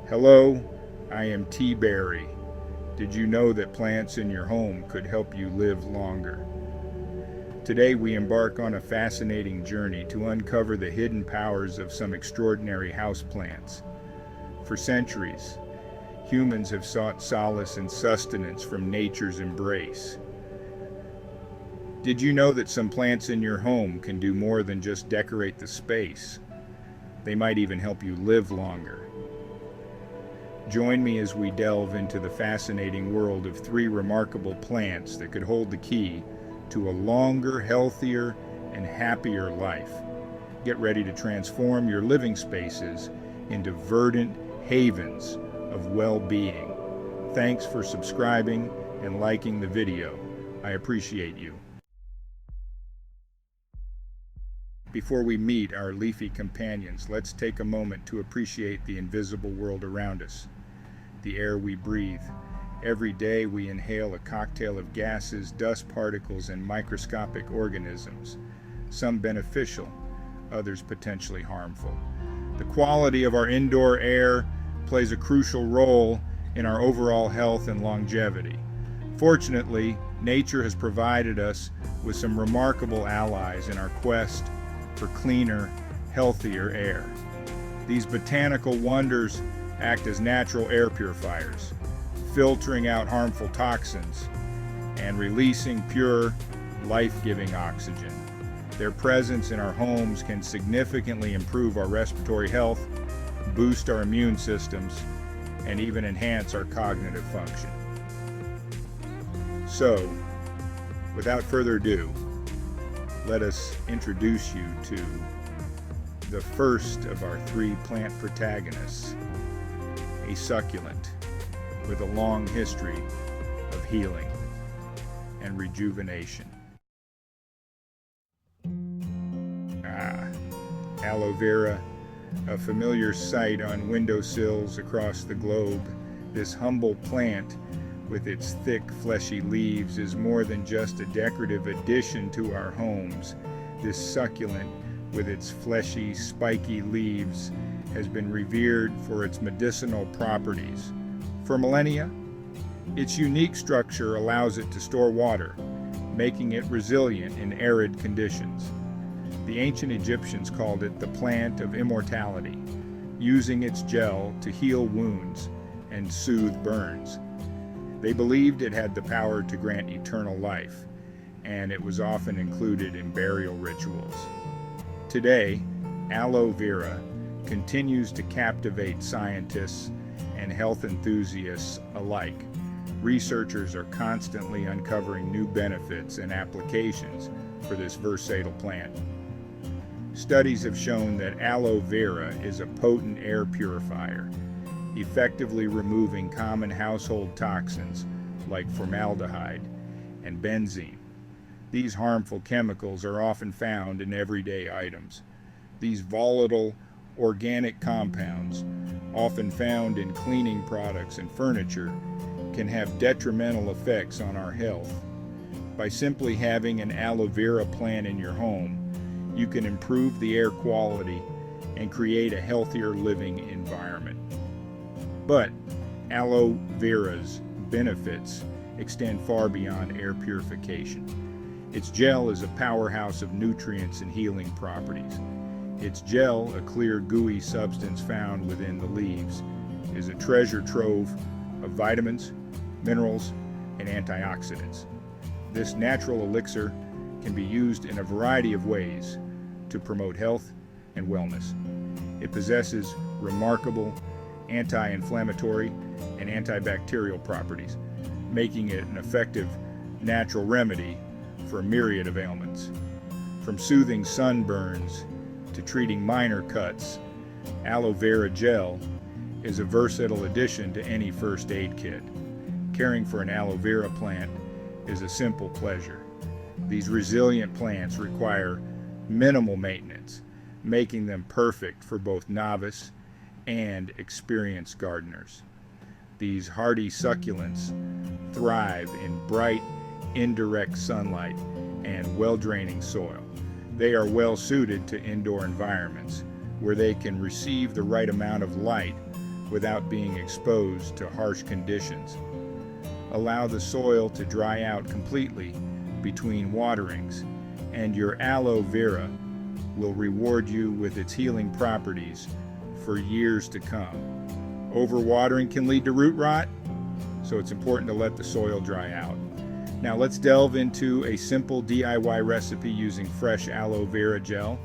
Hello, I am T. Berry. Did you know that plants in your home could help you live longer? Today we embark on a fascinating journey to uncover the hidden powers of some extraordinary houseplants. For centuries, humans have sought solace and sustenance from nature's embrace. Did you know that some plants in your home can do more than just decorate the space? They might even help you live longer. Join me as we delve into the fascinating world of three remarkable plants that could hold the key to a longer, healthier, and happier life. Get ready to transform your living spaces into verdant havens of well-being. Thanks for subscribing and liking the video. I appreciate you. Before we meet our leafy companions, let's take a moment to appreciate the invisible world around us. The air we breathe. Every day we inhale a cocktail of gases, dust particles, and microscopic organisms, some beneficial, others potentially harmful. The quality of our indoor air plays a crucial role in our overall health and longevity. Fortunately, nature has provided us with some remarkable allies in our quest for cleaner, healthier air. These botanical wonders act as natural air purifiers, filtering out harmful toxins and releasing pure, life-giving oxygen. Their presence in our homes can significantly improve our respiratory health, boost our immune systems, and even enhance our cognitive function. So, without further ado, let us introduce you to the first of our three plant protagonists, a succulent with a long history of healing and rejuvenation. Aloe Vera, a familiar sight on windowsills across the globe. This humble plant with its thick, fleshy leaves is more than just a decorative addition to our homes. This succulent with its fleshy, spiky leaves has been revered for its medicinal properties. For millennia, its unique structure allows it to store water, making it resilient in arid conditions. The ancient Egyptians called it the plant of immortality, using its gel to heal wounds and soothe burns. They believed it had the power to grant eternal life, and it was often included in burial rituals. Today, aloe vera continues to captivate scientists and health enthusiasts alike. Researchers are constantly uncovering new benefits and applications for this versatile plant. Studies have shown that aloe vera is a potent air purifier, effectively removing common household toxins like formaldehyde and benzene. These harmful chemicals are often found in everyday items. These volatile organic compounds, often found in cleaning products and furniture, can have detrimental effects on our health. By simply having an aloe vera plant in your home, you can improve the air quality and create a healthier living environment. But aloe vera's benefits extend far beyond air purification. Its gel is a powerhouse of nutrients and healing properties. Its gel, a clear, gooey substance found within the leaves, is a treasure trove of vitamins, minerals, and antioxidants. This natural elixir can be used in a variety of ways to promote health and wellness. It possesses remarkable anti-inflammatory and antibacterial properties, making it an effective natural remedy for a myriad of ailments. From soothing sunburns to treating minor cuts, aloe vera gel is a versatile addition to any first aid kit. Caring for an aloe vera plant is a simple pleasure. These resilient plants require minimal maintenance, making them perfect for both novice and experienced gardeners. These hardy succulents thrive in bright, indirect sunlight and well-draining soil. They are well suited to indoor environments where they can receive the right amount of light without being exposed to harsh conditions. Allow the soil to dry out completely between waterings, and your aloe vera will reward you with its healing properties for years to come. Overwatering can lead to root rot, so it's important to let the soil dry out. Now let's delve into a simple DIY recipe using fresh aloe vera gel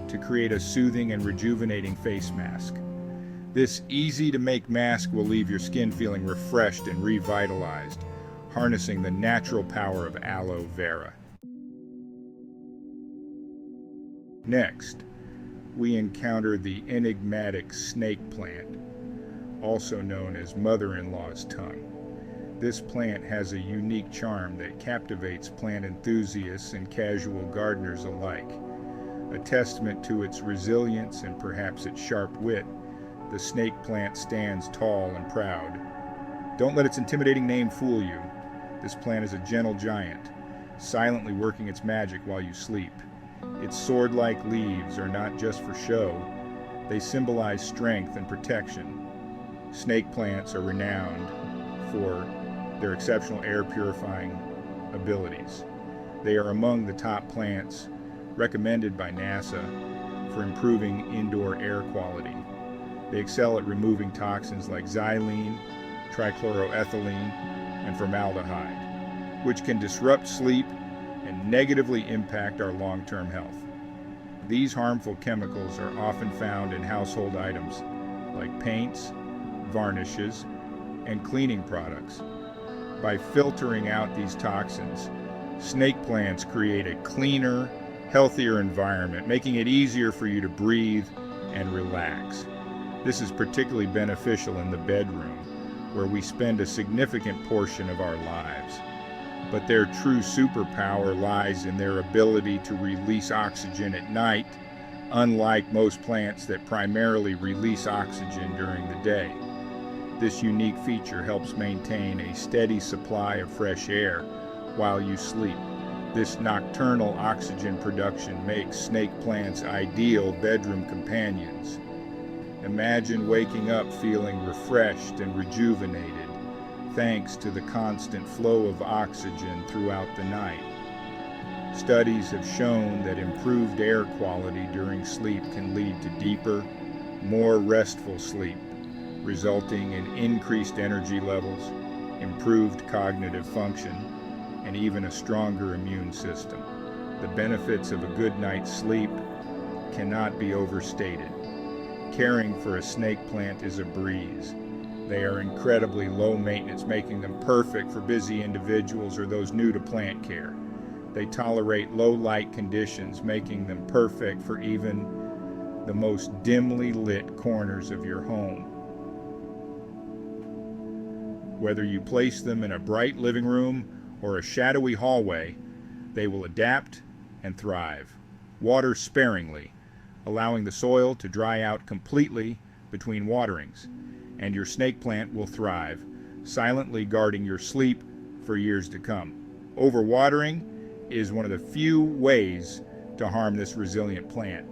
to create a soothing and rejuvenating face mask. This easy-to-make mask will leave your skin feeling refreshed and revitalized, harnessing the natural power of aloe vera. Next, we encounter the enigmatic snake plant, also known as mother-in-law's tongue. This plant has a unique charm that captivates plant enthusiasts and casual gardeners alike. A testament to its resilience and perhaps its sharp wit, the snake plant stands tall and proud. Don't let its intimidating name fool you. This plant is a gentle giant, silently working its magic while you sleep. Its sword-like leaves are not just for show, they symbolize strength and protection. Snake plants are renowned for their exceptional air purifying abilities. They are among the top plants recommended by NASA for improving indoor air quality. They excel at removing toxins like xylene, trichloroethylene, and formaldehyde, which can disrupt sleep and negatively impact our long-term health. These harmful chemicals are often found in household items like paints, varnishes, and cleaning products. By filtering out these toxins, snake plants create a cleaner, healthier environment, making it easier for you to breathe and relax. This is particularly beneficial in the bedroom, where we spend a significant portion of our lives. But their true superpower lies in their ability to release oxygen at night, unlike most plants that primarily release oxygen during the day. This unique feature helps maintain a steady supply of fresh air while you sleep. This nocturnal oxygen production makes snake plants ideal bedroom companions. Imagine waking up feeling refreshed and rejuvenated, thanks to the constant flow of oxygen throughout the night. Studies have shown that improved air quality during sleep can lead to deeper, more restful sleep, resulting in increased energy levels, improved cognitive function, and even a stronger immune system. The benefits of a good night's sleep cannot be overstated. Caring for a snake plant is a breeze. They are incredibly low maintenance, making them perfect for busy individuals or those new to plant care. They tolerate low light conditions, making them perfect for even the most dimly lit corners of your home. Whether you place them in a bright living room or a shadowy hallway, they will adapt and thrive. Water sparingly, allowing the soil to dry out completely between waterings, and your snake plant will thrive, silently guarding your sleep for years to come. Overwatering is one of the few ways to harm this resilient plant,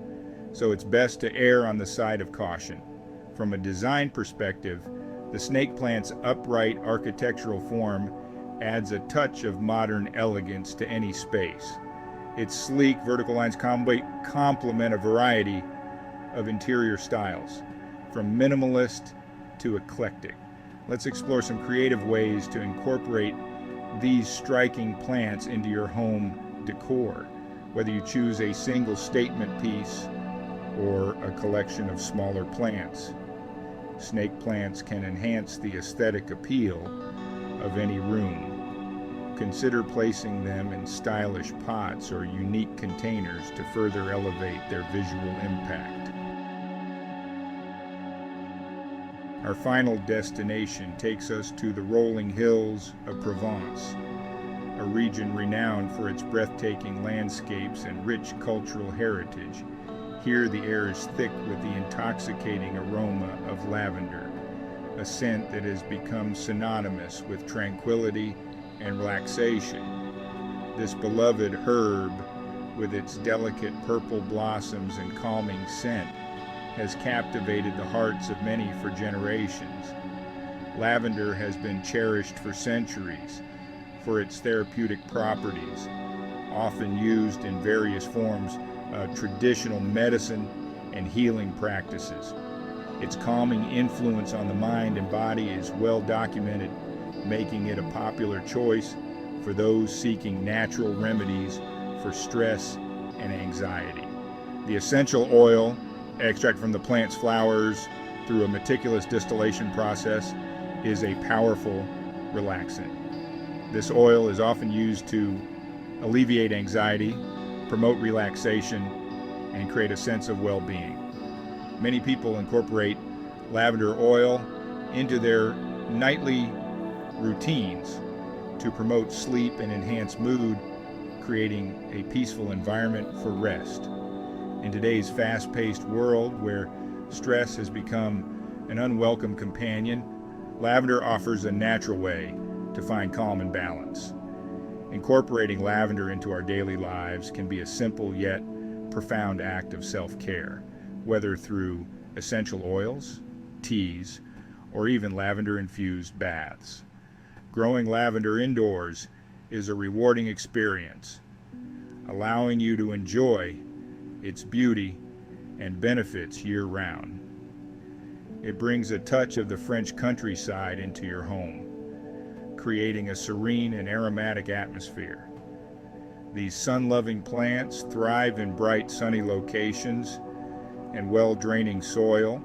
so it's best to err on the side of caution. From a design perspective, the snake plant's upright architectural form adds a touch of modern elegance to any space. Its sleek vertical lines complement a variety of interior styles, from minimalist to eclectic. Let's explore some creative ways to incorporate these striking plants into your home decor, whether you choose a single statement piece or a collection of smaller plants. Snake plants can enhance the aesthetic appeal of any room. Consider placing them in stylish pots or unique containers to further elevate their visual impact. Our final destination takes us to the rolling hills of Provence, a region renowned for its breathtaking landscapes and rich cultural heritage. Here the air is thick with the intoxicating aroma of lavender, a scent that has become synonymous with tranquility and relaxation. This beloved herb, with its delicate purple blossoms and calming scent, has captivated the hearts of many for generations. Lavender has been cherished for centuries for its therapeutic properties, often used in various forms of traditional medicine and healing practices. Its calming influence on the mind and body is well documented, making it a popular choice for those seeking natural remedies for stress and anxiety. The essential oil, extract from the plant's flowers through a meticulous distillation process, is a powerful relaxant. This oil is often used to alleviate anxiety, promote relaxation, and create a sense of well-being. Many people incorporate lavender oil into their nightly routines to promote sleep and enhance mood, creating a peaceful environment for rest. In today's fast-paced world where stress has become an unwelcome companion, lavender offers a natural way to find calm and balance. Incorporating lavender into our daily lives can be a simple yet profound act of self-care, whether through essential oils, teas, or even lavender-infused baths. Growing lavender indoors is a rewarding experience, allowing you to enjoy its beauty and benefits year-round. It brings a touch of the French countryside into your home, creating a serene and aromatic atmosphere. These sun-loving plants thrive in bright, sunny locations and well-draining soil,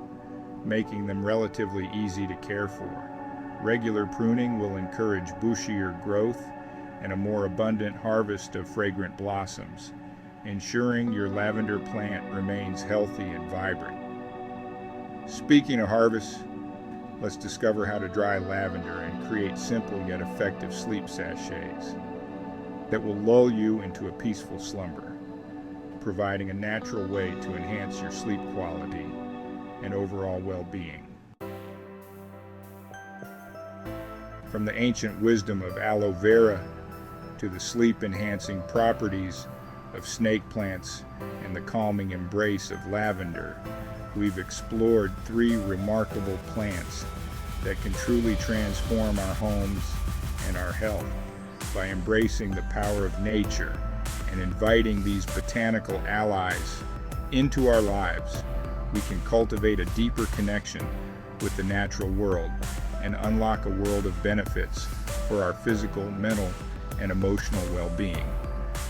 making them relatively easy to care for. Regular pruning will encourage bushier growth and a more abundant harvest of fragrant blossoms, ensuring your lavender plant remains healthy and vibrant. Speaking of harvest, let's discover how to dry lavender and create simple yet effective sleep sachets that will lull you into a peaceful slumber, providing a natural way to enhance your sleep quality and overall well-being. From the ancient wisdom of aloe vera to the sleep-enhancing properties of snake plants and the calming embrace of lavender, we've explored 3 remarkable plants that can truly transform our homes and our health. By embracing the power of nature and inviting these botanical allies into our lives, we can cultivate a deeper connection with the natural world and unlock a world of benefits for our physical, mental, and emotional well-being.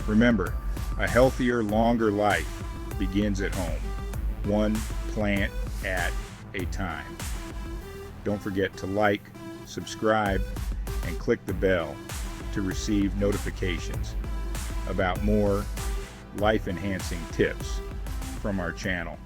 Remember, a healthier, longer life begins at home, one plant at a time. Don't forget to like, subscribe, and click the bell to receive notifications about more life-enhancing tips from our channel.